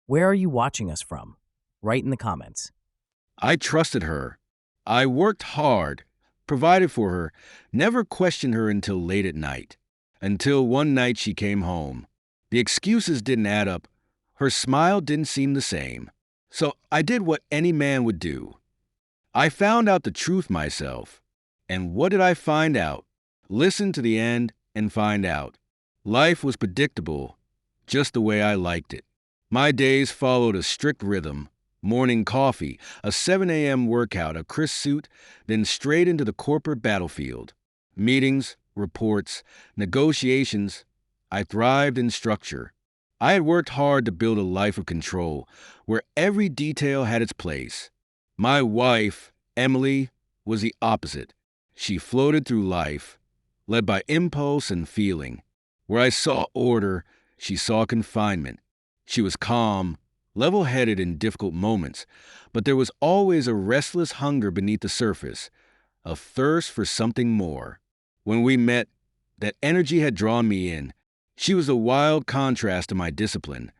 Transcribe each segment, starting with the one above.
Where are you watching us from? Write in the comments. I trusted her. I worked hard, provided for her, never questioned her until late at night. Until one night she came home. The excuses didn't add up. Her smile didn't seem the same. So I did what any man would do. I found out the truth myself. And what did I find out? Listen to the end and find out. Life was predictable, just the way I liked it. My days followed a strict rhythm. Morning coffee, a 7 a.m. workout, a crisp suit, then straight into the corporate battlefield. Meetings, reports, negotiations. I thrived in structure. I had worked hard to build a life of control, where every detail had its place. My wife, Emily, was the opposite. She floated through life, led by impulse and feeling. Where I saw order, she saw confinement. She was calm, level-headed in difficult moments, but there was always a restless hunger beneath the surface, a thirst for something more. When we met, that energy had drawn me in. She was a wild contrast to my discipline,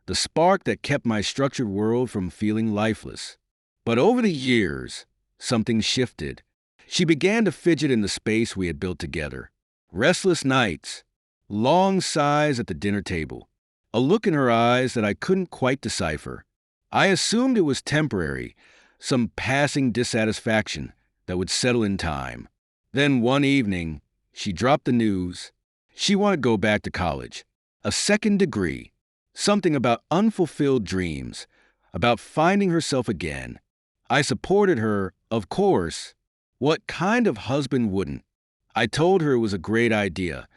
the spark that kept my structured world from feeling lifeless. But over the years, something shifted. She began to fidget in the space we had built together. Restless nights, long sighs at the dinner table, a look in her eyes that I couldn't quite decipher. I assumed it was temporary, some passing dissatisfaction that would settle in time. Then one evening, she dropped the news. She wanted to go back to college, a second degree, something about unfulfilled dreams, about finding herself again. I supported her, of course. What kind of husband wouldn't? I told her it was a great idea,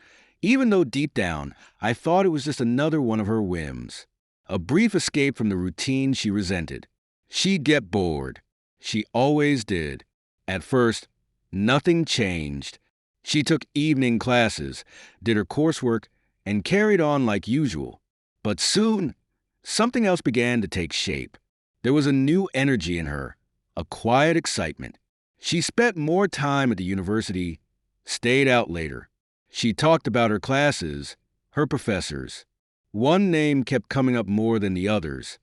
even though deep down, I thought it was just another one of her whims. A brief escape from the routine she resented. She'd get bored. She always did. At first, nothing changed. She took evening classes, did her coursework, and carried on like usual. But soon, something else began to take shape. There was a new energy in her, a quiet excitement. She spent more time at the university, stayed out later. She talked about her classes, her professors. One name kept coming up more than the others,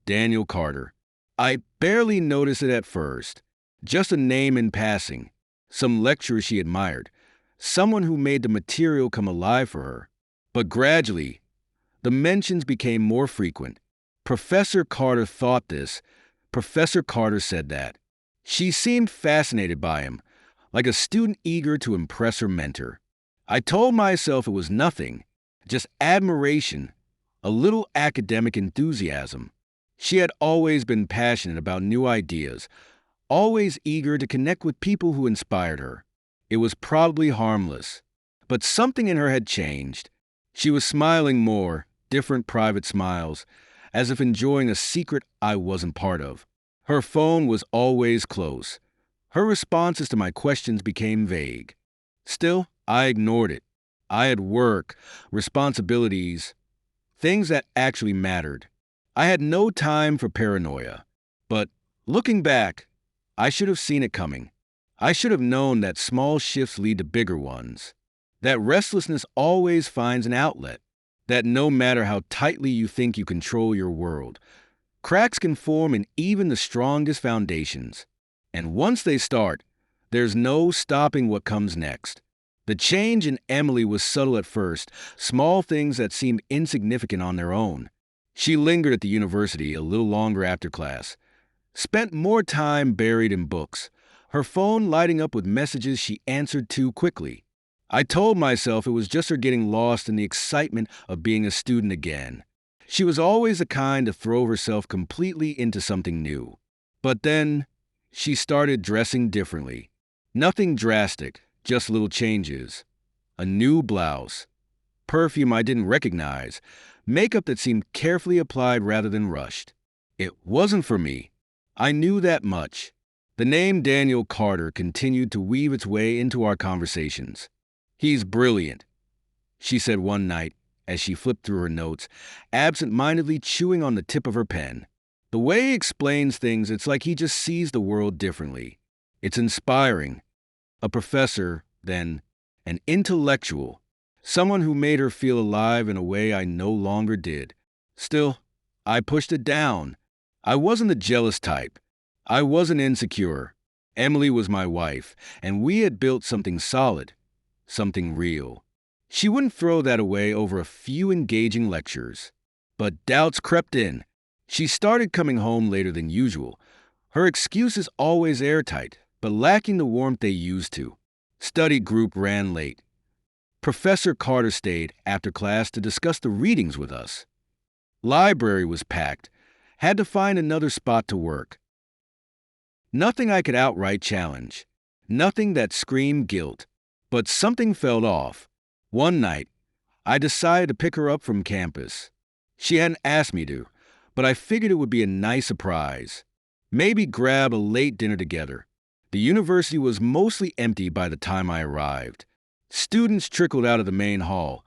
Daniel Carter. I barely noticed it at first, just a name in passing, some lecturer she admired, someone who made the material come alive for her. But gradually, the mentions became more frequent. Professor Carter thought this, Professor Carter said that. She seemed fascinated by him, like a student eager to impress her mentor. I told myself it was nothing, just admiration, a little academic enthusiasm. She had always been passionate about new ideas, always eager to connect with people who inspired her. It was probably harmless, but something in her had changed. She was smiling more, different private smiles, as if enjoying a secret I wasn't part of. Her phone was always close. Her responses to my questions became vague. Still, I ignored it. I had work, responsibilities, things that actually mattered. I had no time for paranoia. But looking back, I should have seen it coming. I should have known that small shifts lead to bigger ones. That restlessness always finds an outlet. That no matter how tightly you think you control your world, cracks can form in even the strongest foundations. And once they start, there's no stopping what comes next. The change in Emily was subtle at first, small things that seemed insignificant on their own. She lingered at the university a little longer after class, spent more time buried in books, her phone lighting up with messages she answered too quickly. I told myself it was just her getting lost in the excitement of being a student again. She was always the kind to throw herself completely into something new. But then, she started dressing differently. Nothing drastic, just little changes. A new blouse, perfume I didn't recognize, makeup that seemed carefully applied rather than rushed. It wasn't for me. I knew that much. The name Daniel Carter continued to weave its way into our conversations. "He's brilliant," she said one night as she flipped through her notes, absent-mindedly chewing on the tip of her pen. "The way he explains things, it's like he just sees the world differently. It's inspiring. A professor, then, an intellectual, someone who made her feel alive in a way I no longer did. Still, I pushed it down. I wasn't the jealous type. I wasn't insecure. Emily was my wife, and we had built something solid, something real. She wouldn't throw that away over a few engaging lectures. But doubts crept in. She started coming home later than usual. Her excuses always airtight, but lacking the warmth they used to. Study group ran late. Professor Carter stayed after class to discuss the readings with us. Library was packed. Had to find another spot to work. Nothing I could outright challenge. Nothing that screamed guilt. But something felt off. One night, I decided to pick her up from campus. She hadn't asked me to, but I figured it would be a nice surprise. Maybe grab a late dinner together. The university was mostly empty by the time I arrived. Students trickled out of the main hall,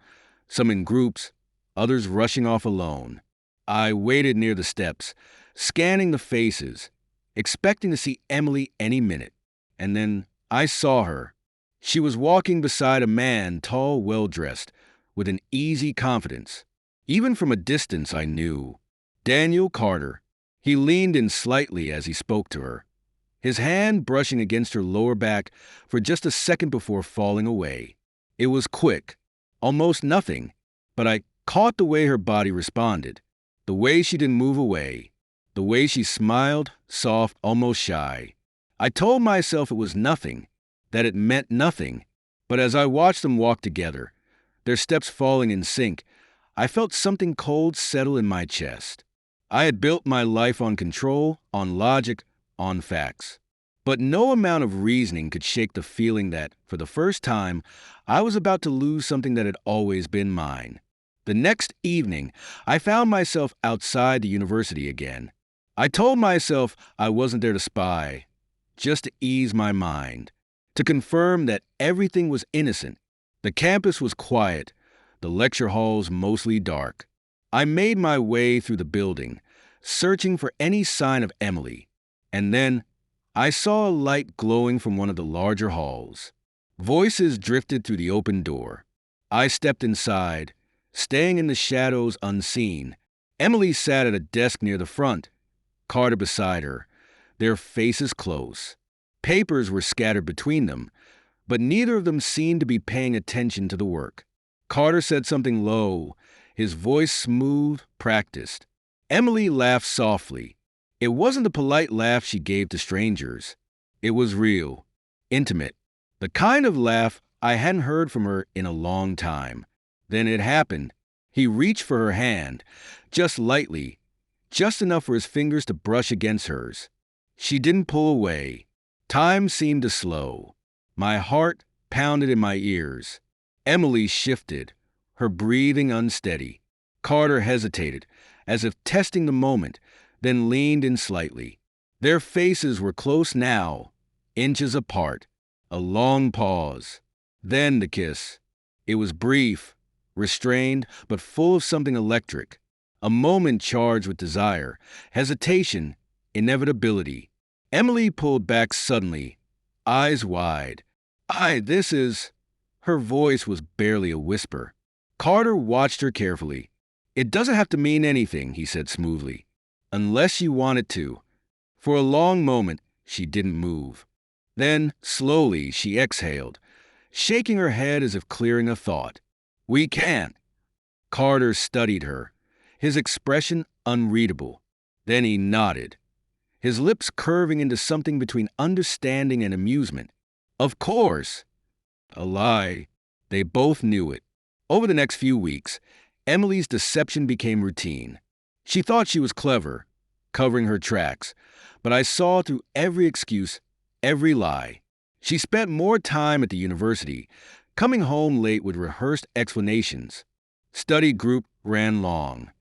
some in groups, others rushing off alone. I waited near the steps, scanning the faces, expecting to see Emily any minute. And then I saw her. She was walking beside a man, tall, well-dressed, with an easy confidence. Even from a distance, I knew. Daniel Carter. He leaned in slightly as he spoke to her, his hand brushing against her lower back for just a second before falling away. It was quick, almost nothing, but I caught the way her body responded, the way she didn't move away, the way she smiled, soft, almost shy. I told myself it was nothing, that it meant nothing, but as I watched them walk together, their steps falling in sync, I felt something cold settle in my chest. I had built my life on control, on logic, on facts. But no amount of reasoning could shake the feeling that, for the first time, I was about to lose something that had always been mine. The next evening, I found myself outside the university again. I told myself I wasn't there to spy, just to ease my mind, to confirm that everything was innocent. The campus was quiet, the lecture halls mostly dark. I made my way through the building, searching for any sign of Emily, and then I saw a light glowing from one of the larger halls. Voices drifted through the open door. I stepped inside, staying in the shadows unseen. Emily sat at a desk near the front, Carter beside her, their faces close. Papers were scattered between them, but neither of them seemed to be paying attention to the work. Carter said something low, his voice smooth, practiced. Emily laughed softly. It wasn't the polite laugh she gave to strangers. It was real, intimate, the kind of laugh I hadn't heard from her in a long time. Then it happened. He reached for her hand, just lightly, just enough for his fingers to brush against hers. She didn't pull away. Time seemed to slow. My heart pounded in my ears. Emily shifted, her breathing unsteady. Carter hesitated, as if testing the moment, then leaned in slightly. Their faces were close now, inches apart. A long pause. Then the kiss. It was brief, restrained, but full of something electric. A moment charged with desire, hesitation, inevitability. Emily pulled back suddenly, eyes wide. This is... Her voice was barely a whisper. Carter watched her carefully. It doesn't have to mean anything, he said smoothly. Unless you want it to. For a long moment, she didn't move. Then, slowly, she exhaled, shaking her head as if clearing a thought. We can't. Carter studied her, his expression unreadable. Then he nodded, his lips curving into something between understanding and amusement. Of course. A lie. They both knew it. Over the next few weeks, Emily's deception became routine. She thought she was clever, covering her tracks, but I saw through every excuse, every lie. She spent more time at the university, coming home late with rehearsed explanations. Study group ran long.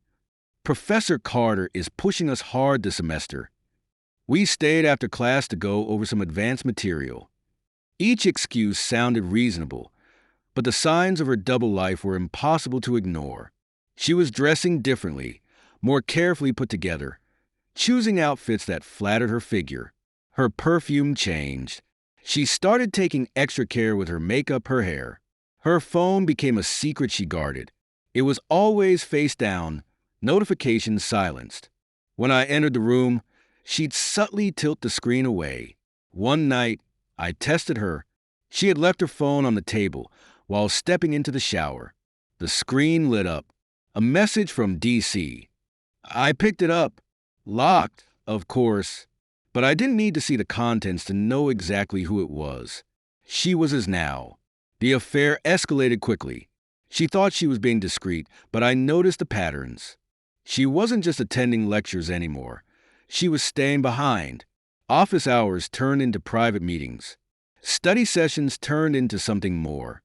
Professor Carter is pushing us hard this semester. We stayed after class to go over some advanced material. Each excuse sounded reasonable, but the signs of her double life were impossible to ignore. She was dressing differently, more carefully put together, choosing outfits that flattered her figure. Her perfume changed. She started taking extra care with her makeup, her hair. Her phone became a secret she guarded. It was always face down, Notifications silenced. When I entered the room, she'd subtly tilt the screen away. One night, I tested her. She had left her phone on the table while stepping into the shower. The screen lit up. A message from DC. I picked it up. Locked, of course. But I didn't need to see the contents to know exactly who it was. She was his now. The affair escalated quickly. She thought she was being discreet, but I noticed the patterns. She wasn't just attending lectures anymore. She was staying behind. Office hours turned into private meetings. Study sessions turned into something more.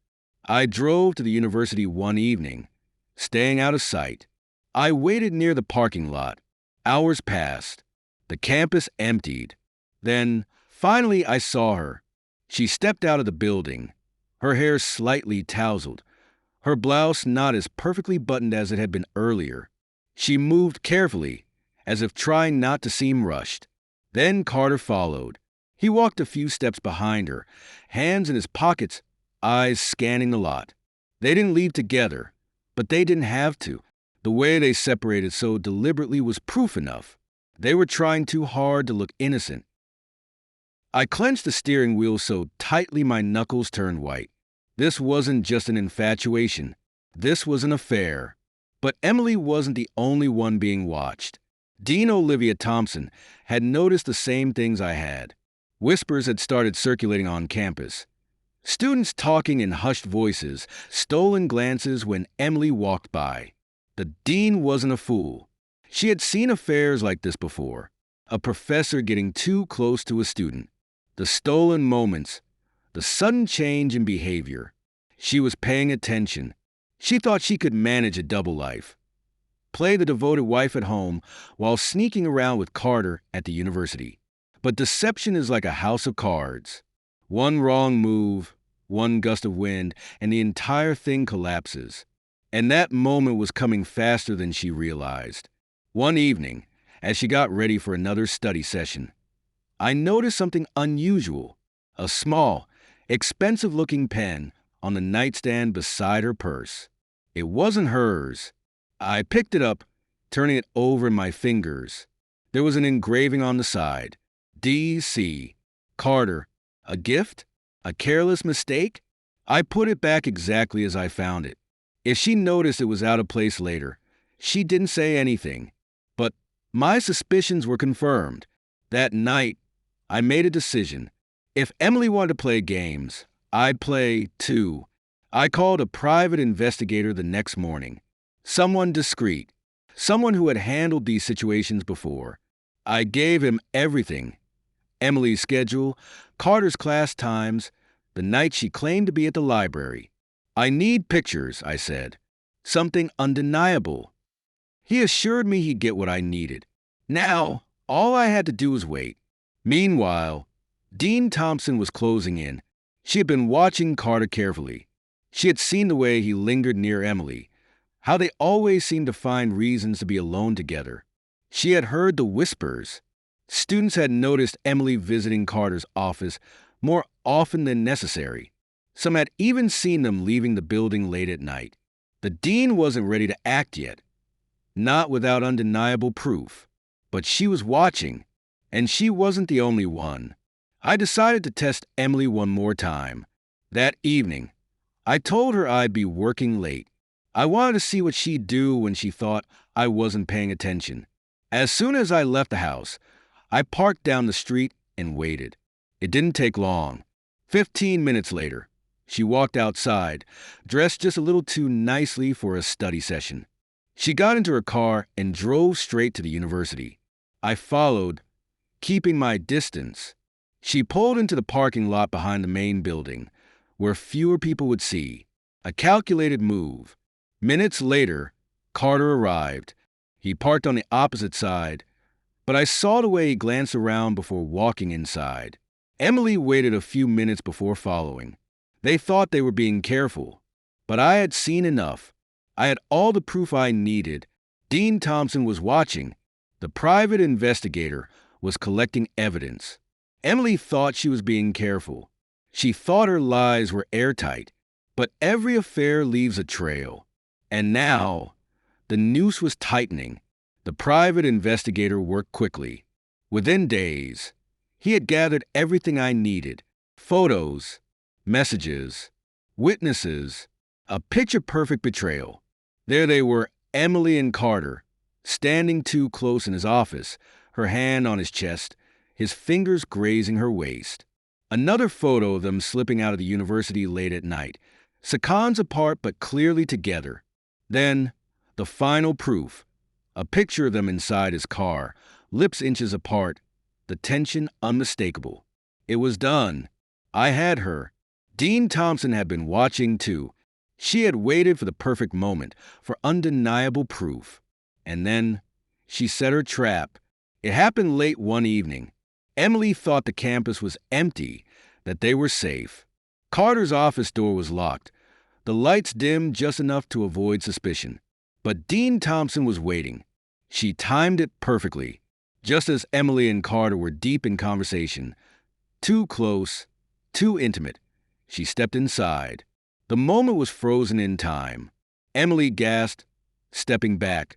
I drove to the university one evening, staying out of sight. I waited near the parking lot. Hours passed. The campus emptied. Then, finally, I saw her. She stepped out of the building, her hair slightly tousled, her blouse not as perfectly buttoned as it had been earlier. She moved carefully, as if trying not to seem rushed. Then Carter followed. He walked a few steps behind her, hands in his pockets, eyes scanning the lot. They didn't leave together, but they didn't have to. The way they separated so deliberately was proof enough. They were trying too hard to look innocent. I clenched the steering wheel so tightly my knuckles turned white. This wasn't just an infatuation. This was an affair. But Emily wasn't the only one being watched. Dean Olivia Thompson had noticed the same things I had. Whispers had started circulating on campus. Students talking in hushed voices, stolen glances when Emily walked by. The dean wasn't a fool. She had seen affairs like this before. A professor getting too close to a student. The stolen moments. The sudden change in behavior. She was paying attention. She thought she could manage a double life. Play the devoted wife at home while sneaking around with Carter at the university. But deception is like a house of cards. One wrong move, one gust of wind, and the entire thing collapses. And that moment was coming faster than she realized. One evening, as she got ready for another study session, I noticed something unusual. A small, expensive-looking pen on the nightstand beside her purse. It wasn't hers. I picked it up, turning it over in my fingers. There was an engraving on the side. D.C. Carter. A gift? A careless mistake? I put it back exactly as I found it. If she noticed it was out of place later, she didn't say anything. But my suspicions were confirmed. That night, I made a decision. If Emily wanted to play games, I'd play too. I called a private investigator the next morning. Someone discreet. Someone who had handled these situations before. I gave him everything. Emily's schedule, Carter's class times, the night she claimed to be at the library. I need pictures, I said. Something undeniable. He assured me he'd get what I needed. Now, all I had to do was wait. Meanwhile, Dean Thompson was closing in. She had been watching Carter carefully. She had seen the way he lingered near Emily, how they always seemed to find reasons to be alone together. She had heard the whispers. Students had noticed Emily visiting Carter's office more often than necessary. Some had even seen them leaving the building late at night. The dean wasn't ready to act yet. Not without undeniable proof. But she was watching, and she wasn't the only one. I decided to test Emily one more time. That evening, I told her I'd be working late. I wanted to see what she'd do when she thought I wasn't paying attention. As soon as I left the house, I parked down the street and waited. It didn't take long. 15 minutes later, she walked outside, dressed just a little too nicely for a study session. She got into her car and drove straight to the university. I followed, keeping my distance. She pulled into the parking lot behind the main building, where fewer people would see. A calculated move. Minutes later, Carter arrived. He parked on the opposite side, but I saw the way he glanced around before walking inside. Emily waited a few minutes before following. They thought they were being careful, but I had seen enough. I had all the proof I needed. Dean Thompson was watching. The private investigator was collecting evidence. Emily thought she was being careful. She thought her lies were airtight, but every affair leaves a trail. And now, The noose was tightening. The private investigator worked quickly. Within days, he had gathered everything I needed: photos, messages, witnesses, a picture-perfect betrayal. There they were, Emily and Carter, standing too close in his office, her hand on his chest, his fingers grazing her waist. Another photo of them slipping out of the university late at night, seconds apart but clearly together. Then, the final proof, a picture of them inside his car, lips inches apart, the tension unmistakable. It was done. I had her. Dean Thompson had been watching too. She had waited for the perfect moment, for undeniable proof. And then, she set her trap. It happened late one evening. Emily thought the campus was empty, that they were safe. Carter's office door was locked, the lights dimmed just enough to avoid suspicion. But Dean Thompson was waiting. She timed it perfectly. Just as Emily and Carter were deep in conversation, too close, too intimate, she stepped inside. The moment was frozen in time. Emily gasped, stepping back,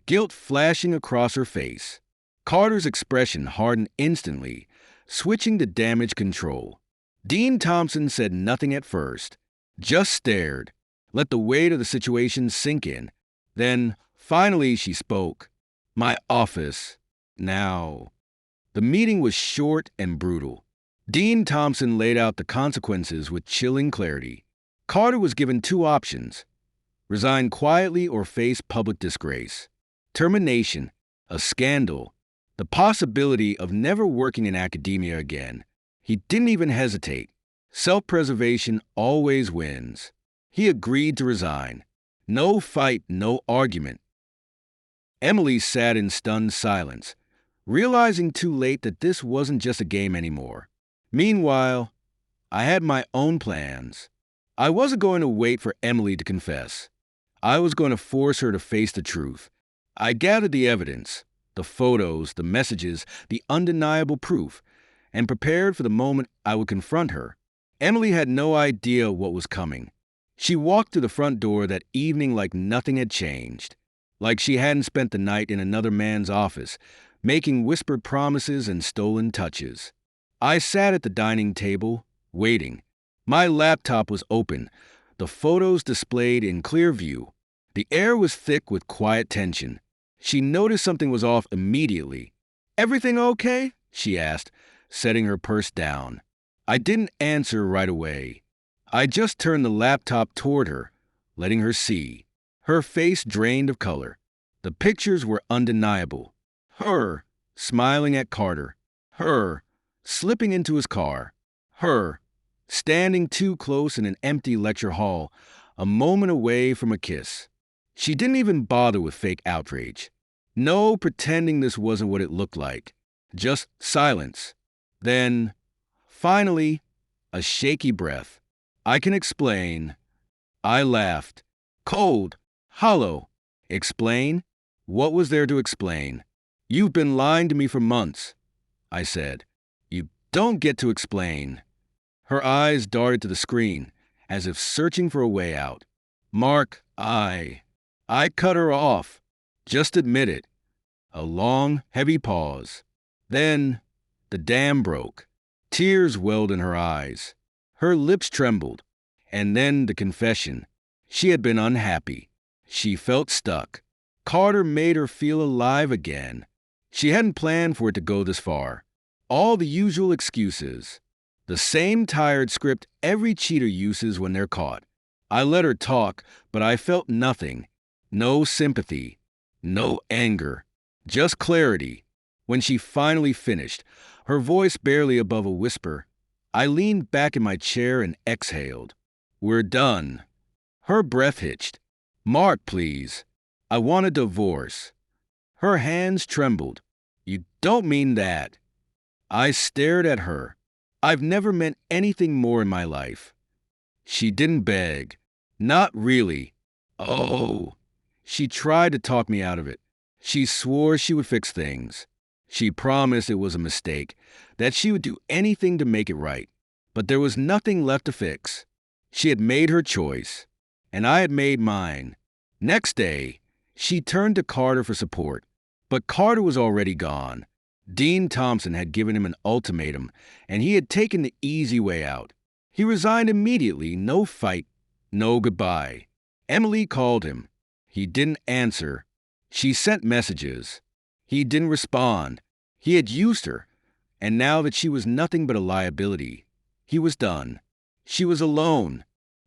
guilt flashing across her face. Carter's expression hardened instantly, switching to damage control. Dean Thompson said nothing at first, just stared, let the weight of the situation sink in. Then, finally, she spoke. "My office. Now." The meeting was short and brutal. Dean Thompson laid out the consequences with chilling clarity. Carter was given two options: resign quietly or face public disgrace. Termination, a scandal, the possibility of never working in academia again. He didn't even hesitate. Self-preservation always wins. He agreed to resign. No fight, no argument. Emily sat in stunned silence, realizing too late that this wasn't just a game anymore. Meanwhile, I had my own plans. I wasn't going to wait for Emily to confess. I was going to force her to face the truth. I gathered the evidence, the photos, the messages, the undeniable proof, and prepared for the moment I would confront her. Emily had no idea what was coming. She walked through the front door that evening like nothing had changed, like she hadn't spent the night in another man's office, making whispered promises and stolen touches. I sat at the dining table, waiting. My laptop was open, the photos displayed in clear view. The air was thick with quiet tension. She noticed something was off immediately. "Everything okay?" she asked, setting her purse down. I didn't answer right away. I just turned the laptop toward her, letting her see. Her face drained of color. The pictures were undeniable. Her, smiling at Carter. Her, slipping into his car. Her, standing too close in an empty lecture hall, a moment away from a kiss. She didn't even bother with fake outrage. No pretending this wasn't what it looked like. Just silence. Then, finally, a shaky breath. "I can explain." I laughed. Cold, hollow. Explain? What was there to explain? "You've been lying to me for months," I said. "You don't get to explain." Her eyes darted to the screen, as if searching for a way out. "Mark, I cut her off. Just admit it." A long, heavy pause. Then, the dam broke. Tears welled in her eyes. Her lips trembled. And then the confession. She had been unhappy. She felt stuck. Carter made her feel alive again. She hadn't planned for it to go this far. All the usual excuses. The same tired script every cheater uses when they're caught. I let her talk, but I felt nothing. No sympathy. No anger. Just clarity. When she finally finished, her voice barely above a whisper, I leaned back in my chair and exhaled. "We're done." Her breath hitched. "Mark, please. I want a divorce." Her hands trembled. "You don't mean that." I stared at her. I've never meant anything more in my life. She didn't beg. Not really. Oh. She tried to talk me out of it. She swore she would fix things. She promised it was a mistake, that she would do anything to make it right. But there was nothing left to fix. She had made her choice, and I had made mine. Next day, She turned to Carter for support, but Carter was already gone. Dean Thompson had given him an ultimatum, and he had taken the easy way out. He resigned immediately, no fight, no goodbye. Emily called him. He didn't answer. She sent messages. He didn't respond. He had used her, and now that she was nothing but a liability, he was done. She was alone.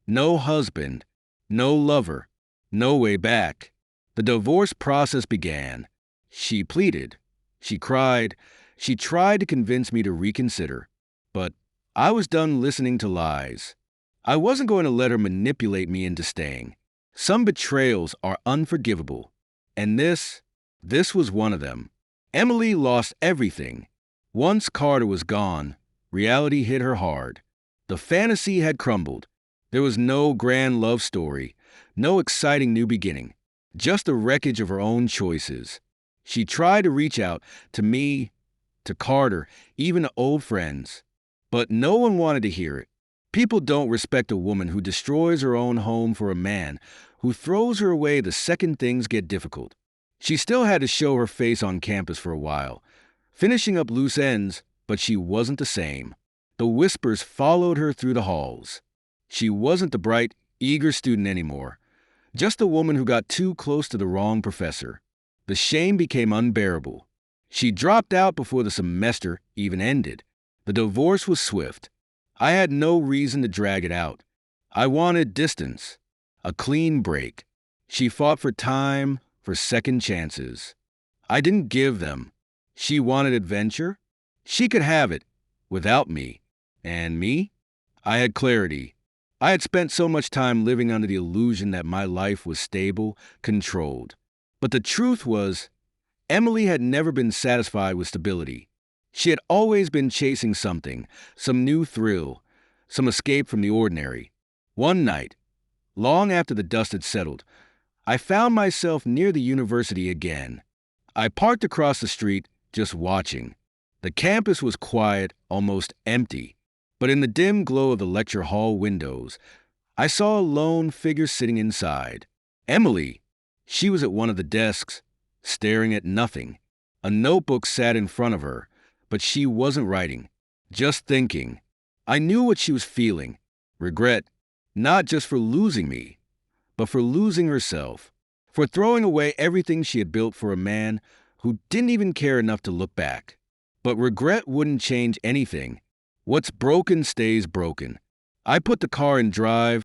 No husband, no lover, no way back. The divorce process began. She pleaded. She cried. She tried to convince me to reconsider. But I was done listening to lies. I wasn't going to let her manipulate me into staying. Some betrayals are unforgivable. And this was one of them. Emily lost everything. Once Carter was gone, reality hit her hard. The fantasy had crumbled. There was no grand love story, no exciting new beginning, just the wreckage of her own choices. She tried to reach out to me, to Carter, even to old friends. But no one wanted to hear it. People don't respect a woman who destroys her own home for a man who throws her away the second things get difficult. She still had to show her face on campus for a while, finishing up loose ends, but she wasn't the same. The whispers followed her through the halls. She wasn't the bright, eager student anymore, just a woman who got too close to the wrong professor. The shame became unbearable. She dropped out before the semester even ended. The divorce was swift. I had no reason to drag it out. I wanted distance, a clean break. She fought for time, for second chances. I didn't give them. She wanted adventure. She could have it, without me. And me? I had clarity. I had spent so much time living under the illusion that my life was stable, controlled. But the truth was, Emily had never been satisfied with stability. She had always been chasing something, some new thrill, some escape from the ordinary. One night, long after the dust had settled, I found myself near the university again. I parked across the street, just watching. The campus was quiet, almost empty. But in the dim glow of the lecture hall windows, I saw a lone figure sitting inside. Emily. She was at one of the desks, staring at nothing. A notebook sat in front of her, but she wasn't writing, just thinking. I knew what she was feeling. Regret, not just for losing me, but for losing herself, for throwing away everything she had built for a man who didn't even care enough to look back. But regret wouldn't change anything. What's broken stays broken. I put the car in drive,